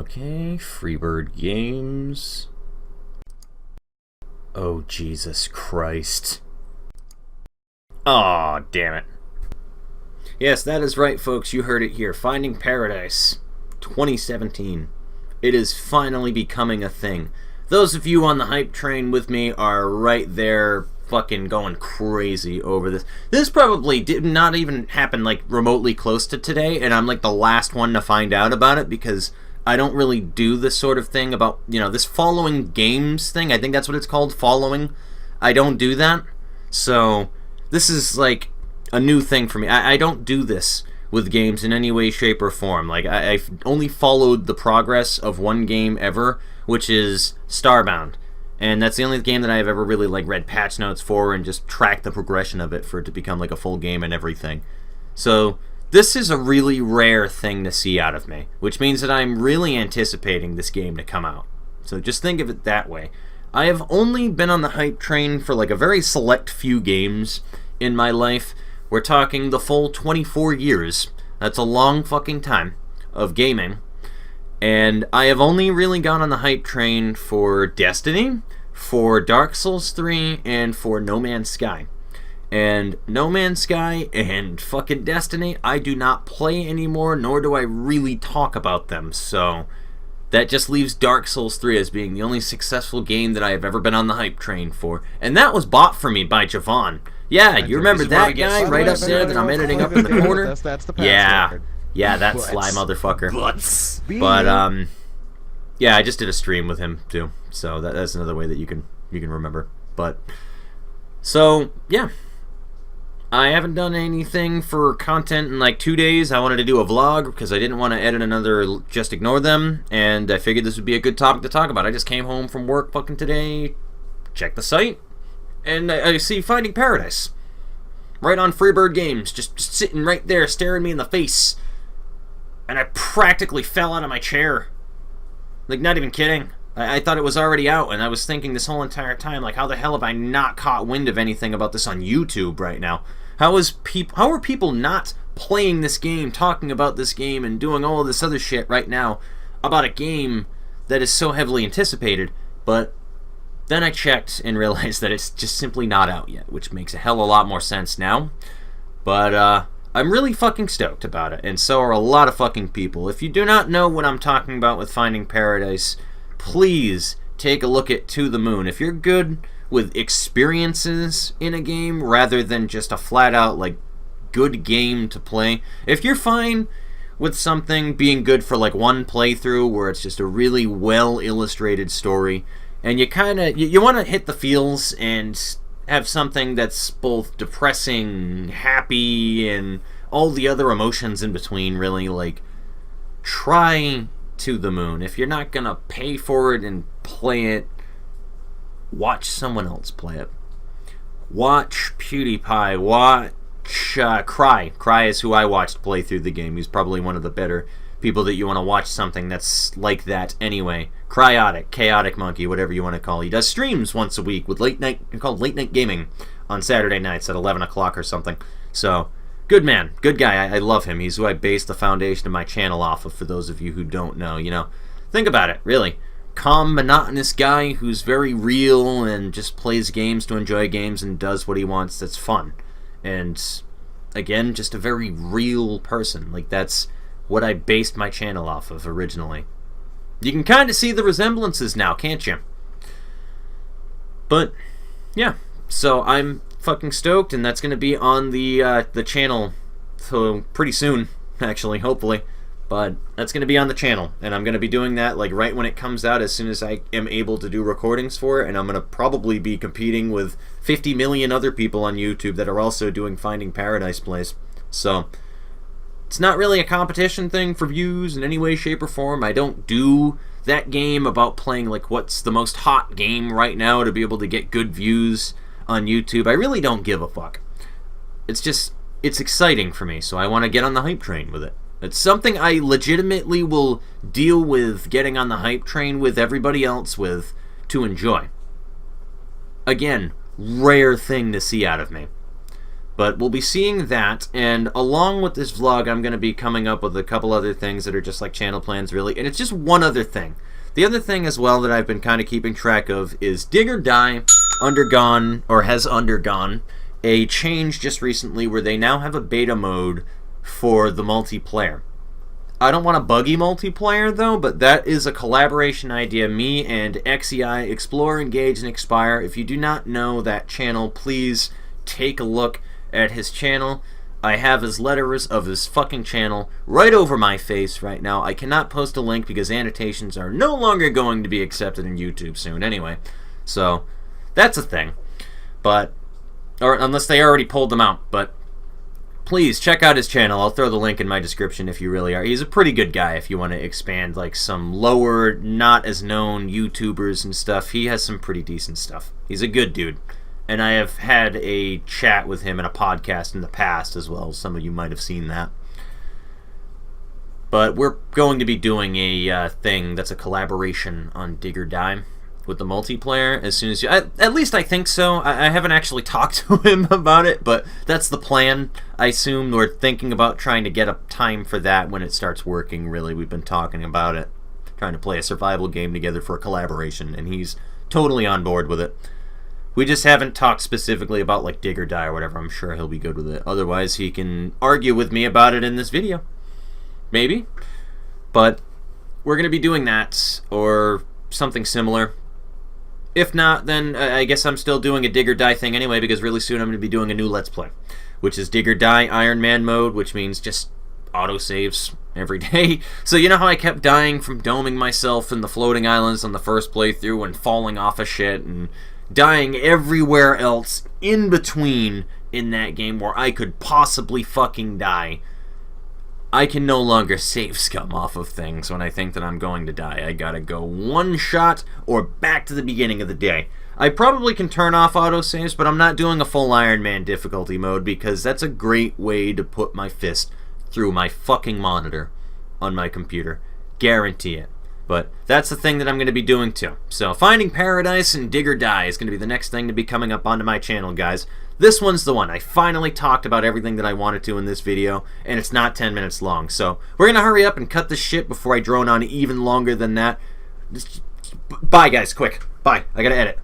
Okay, Freebird Games. Oh, Jesus Christ. Aw, damn it. Yes, that is right, folks. You heard it here. Finding Paradise 2017. It is finally becoming a thing. Those of you on the hype train with me are right there fucking going crazy over this. This probably did not even happen like remotely close to today, and I'm like the last one to find out about it because I don't really do this sort of thing about, you know, this following games thing. I think that's what it's called, following. I don't do that. So this is like a new thing for me. I don't do this with games in any way, shape, or form. Like, I've only followed the progress of one game ever, which is Starbound. And that's the only game that I've ever really like read patch notes for and just tracked the progression of it for it to become like a full game and everything. So this is a really rare thing to see out of me, which means that I'm really anticipating this game to come out. So just think of it that way. I have only been on the hype train for like a very select few games in my life. We're talking the full 24 years. That's a long fucking time of gaming. And I have only really gone on the hype train for Destiny, for Dark Souls 3, and for No Man's Sky. And No Man's Sky and fucking Destiny, I do not play anymore, nor do I really talk about them. So that just leaves Dark Souls 3 as being the only successful game that I have ever been on the hype train for. And that was bought for me by Javon. Yeah, you remember that guy right up there that I'm editing up in the corner? Yeah, that sly motherfucker. But yeah, I just did a stream with him too, so that's another way that you can remember. But so yeah, I haven't done anything for content in like 2 days. I wanted to do a vlog because I didn't want to edit another Just Ignore Them, and I figured this would be a good topic to talk about. I just came home from work fucking today, checked the site, and I see Finding Paradise right on Freebird Games, just sitting right there staring me in the face. And I practically fell out of my chair. Like, not even kidding. I thought it was already out, and I was thinking this whole entire time, like, how the hell have I not caught wind of anything about this on YouTube right now? How are people not playing this game, talking about this game, and doing all of this other shit right now about a game that is so heavily anticipated? But then I checked and realized that it's just simply not out yet, which makes a hell of a lot more sense now. But, I'm really fucking stoked about it, and so are a lot of fucking people. If you do not know what I'm talking about with Finding Paradise, please take a look at To the Moon. If you're good with experiences in a game rather than just a flat-out, like, good game to play, if you're fine with something being good for, like, one playthrough where it's just a really well-illustrated story, and you want to hit the feels and have something that's both depressing, happy, and all the other emotions in between, really, like, try To the Moon. If you're not gonna pay for it and play it, watch someone else play it. Watch PewDiePie, watch Cry. Cry is who I watched play through the game. He's probably one of the better people that you want to watch something that's like that anyway. Cryotic, Chaotic Monkey, whatever you want to call it. He does streams once a week with late night gaming on Saturday nights at 11 o'clock or something. So, good man, good guy. I love him. He's who I based the foundation of my channel off of, for those of you who don't know. You know, think about it, really. Calm, monotonous guy who's very real and just plays games to enjoy games and does what he wants that's fun. And, again, just a very real person. Like, that's what I based my channel off of originally. You can kind of see the resemblances now, can't you? But, yeah. So I'm fucking stoked, and that's going to be on the channel so pretty soon, actually, hopefully. But that's going to be on the channel, and I'm going to be doing that like right when it comes out, as soon as I am able to do recordings for it, and I'm going to probably be competing with 50 million other people on YouTube that are also doing Finding Paradise plays. So it's not really a competition thing for views in any way, shape, or form. I don't do that game about playing like what's the most hot game right now to be able to get good views on YouTube. I really don't give a fuck. It's exciting for me, so I want to get on the hype train with it. It's something I legitimately will deal with getting on the hype train with everybody else with to enjoy. Again, rare thing to see out of me. But we'll be seeing that, and along with this vlog, I'm going to be coming up with a couple other things that are just like channel plans, really. And it's just one other thing. The other thing as well that I've been kind of keeping track of is Dig or Die has undergone a change just recently where they now have a beta mode for the multiplayer. I don't want a buggy multiplayer though, but that is a collaboration idea. Me and XEI, Explore, Engage, and Expire. If you do not know that channel, please take a look at his channel. I have his letters of his fucking channel right over my face right now. I cannot post a link because annotations are no longer going to be accepted in YouTube soon anyway. So, that's a thing. But, or unless they already pulled them out, but please check out his channel. I'll throw the link in my description if you really are. He's a pretty good guy if you want to expand like some lower, not as known YouTubers and stuff. He has some pretty decent stuff. He's a good dude. And I have had a chat with him in a podcast in the past as well. Some of you might have seen that. But we're going to be doing a thing that's a collaboration on Dig or Die with the multiplayer as soon as you... at least I think so. I haven't actually talked to him about it, but that's the plan. I assume we're thinking about trying to get a time for that when it starts working, really. We've been talking about it. Trying to play a survival game together for a collaboration, and he's totally on board with it. We just haven't talked specifically about like Dig or Die or whatever. I'm sure he'll be good with it. Otherwise, he can argue with me about it in this video. Maybe. But we're going to be doing that or something similar. If not, then I guess I'm still doing a Dig or Die thing anyway, because really soon I'm going to be doing a new Let's Play, which is Dig or Die Iron Man mode, which means just autosaves every day. So you know how I kept dying from doming myself in the floating islands on the first playthrough and falling off of shit and dying everywhere else in between in that game where I could possibly fucking die? I can no longer save scum off of things when I think that I'm going to die. I gotta go one shot or back to the beginning of the day. I probably can turn off autosaves, but I'm not doing a full Iron Man difficulty mode because that's a great way to put my fist through my fucking monitor on my computer. Guarantee it. But that's the thing that I'm going to be doing too. So Finding Paradise and Dig or Die is going to be the next thing to be coming up onto my channel, guys. This one's the one. I finally talked about everything that I wanted to in this video, and it's not 10 minutes long. So we're going to hurry up and cut this shit before I drone on even longer than that. Bye, guys, quick. Bye. I got to edit.